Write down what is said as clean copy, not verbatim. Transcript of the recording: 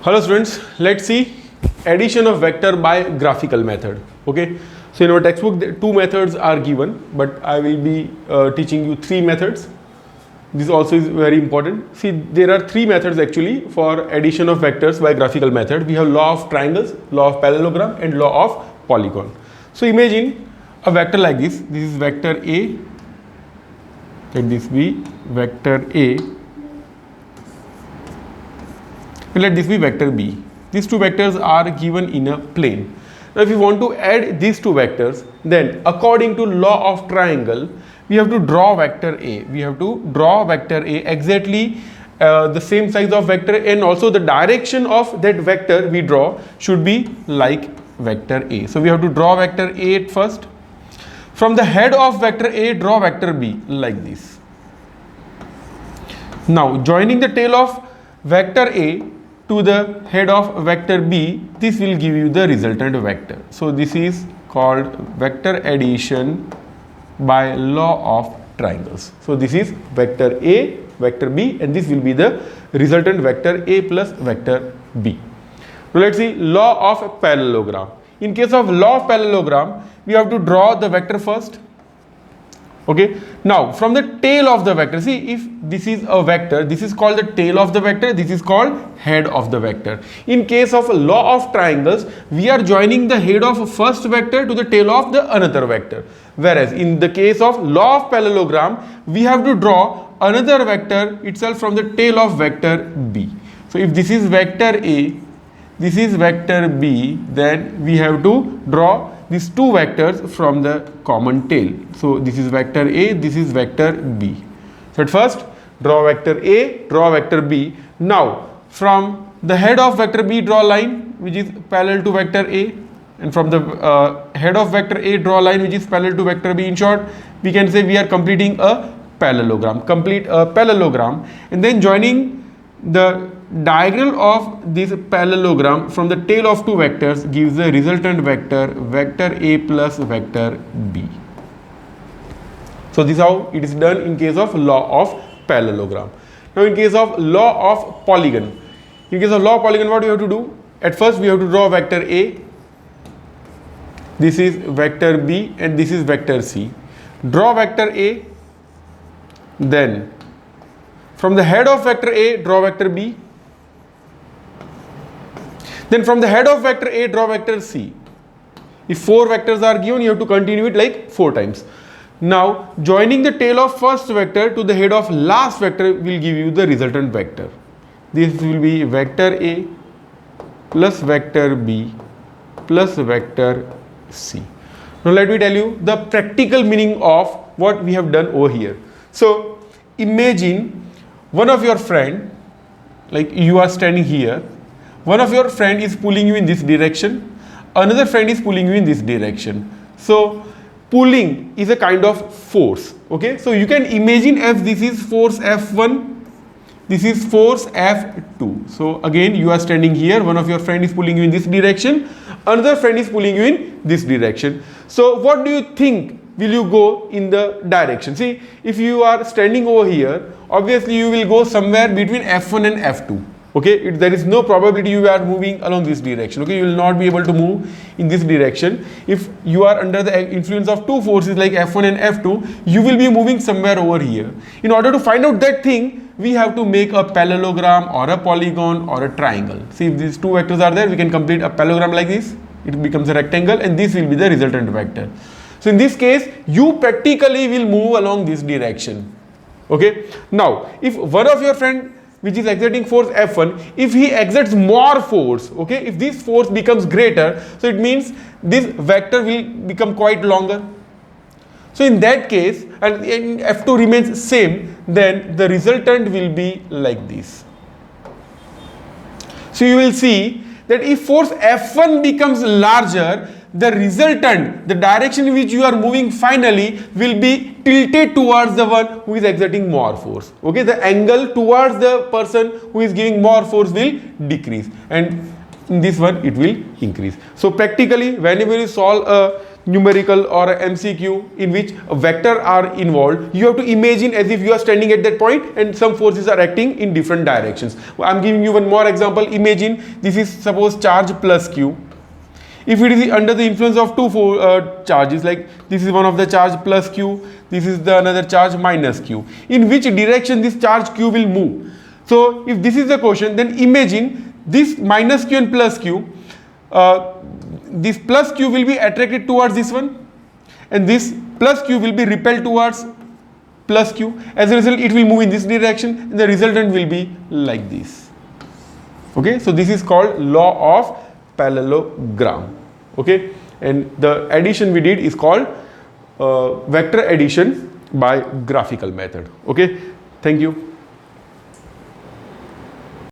Hello students, let's see addition of vector by graphical method. Okay, so in our textbook two methods are given, but I will be teaching you three methods. This also is very important. See, there are three methods actually for addition of vectors by graphical method. We have law of triangles, law of parallelogram, and law of polygon. So imagine a vector like this. This is vector A. Let this be vector A. And let this be vector B. These two vectors are given in a plane. Now if you want to add these two vectors, then according to law of triangle, we have to draw vector A. We have to draw vector A exactly the same size of vector A, and also the direction of that vector we draw should be like vector A. So we have to draw vector A at first. From the head of vector A, draw vector B like this. Now joining the tail of vector A to the head of vector B, this will give you the resultant vector. So this is called vector addition by law of triangles. So this is vector A, vector B, and this will be the resultant vector A plus vector B. Now let's see law of parallelogram. In case of law of parallelogram, we have to draw the vector first. Okay, now from the tail of the vector, see, if this is a vector, this is called the tail of the vector, this is called head of the vector. In case of law of triangles, we are joining the head of first vector to the tail of the another vector. Whereas in the case of law of parallelogram, we have to draw another vector itself from the tail of vector B. So if this is vector A, this is vector B, then we have to draw these two vectors from the common tail. So this is vector A, this is vector B. So at first draw vector A, draw vector B. Now from the head of vector B, draw a line which is parallel to vector A, and from the head of vector A, draw a line which is parallel to vector B. In short, we can say we are completing a parallelogram. Complete a parallelogram, and then joining the diagonal of this parallelogram from the tail of two vectors gives the resultant vector, vector A plus vector B. So this is how it is done in case of law of parallelogram. Now in case of law of polygon, in case of law of polygon, what we have to do? At first we have to draw vector A, this is vector B, and this is vector C. Draw vector A, then from the head of vector A, draw vector B. Then from the head of vector A, draw vector C. If four vectors are given, you have to continue it like 4 times. Now joining the tail of first vector to the head of last vector will give you the resultant vector. This will be vector A plus vector B plus vector C. Now let me tell you the practical meaning of what we have done over here. So imagine one of your friend, like you are standing here, one of your friend is pulling you in this direction, another friend is pulling you in this direction. So pulling is a kind of force. Okay, so you can imagine if this is force F1, this is force F2. So again you are standing here, one of your friend is pulling you in this direction, another friend is pulling you in this direction. So what do you think will you go in the direction? See, if you are standing over here, obviously you will go somewhere between F1 and F2. Okay, there is no probability you are moving along this direction. Okay, you will not be able to move in this direction. If you are under the influence of two forces like F1 and F2, you will be moving somewhere over here. In order to find out that thing, we have to make a parallelogram or a polygon or a triangle. See, if these two vectors are there, we can complete a parallelogram like this. It becomes a rectangle, and this will be the resultant vector. So in this case, you practically will move along this direction. Okay, now if one of your friend which is exerting force F1, if he exerts more force, okay, if this force becomes greater, so it means this vector will become quite longer. So in that case, and F2 remains same, then the resultant will be like this. So you will see that if force F1 becomes larger, the resultant, the direction in which you are moving finally will be tilted towards the one who is exerting more force. Okay, the angle towards the person who is giving more force will decrease, and in this one it will increase. So practically whenever you solve a numerical or a MCQ in which a vector are involved, you have to imagine as if you are standing at that point and some forces are acting in different directions. I'm giving you one more example. Imagine this is suppose charge plus Q. If it is under the influence of two charges, like this is one of the charge plus Q, this is the another charge minus Q, in which direction this charge Q will move? So if this is the question, then imagine this minus Q and plus Q, this plus Q will be attracted towards this one and this plus Q will be repelled towards plus Q. As a result, it will move in this direction and the resultant will be like this. Okay, so this is called law of parallelogram. Okay, and the addition we did is called vector addition by graphical method. Okay, thank you.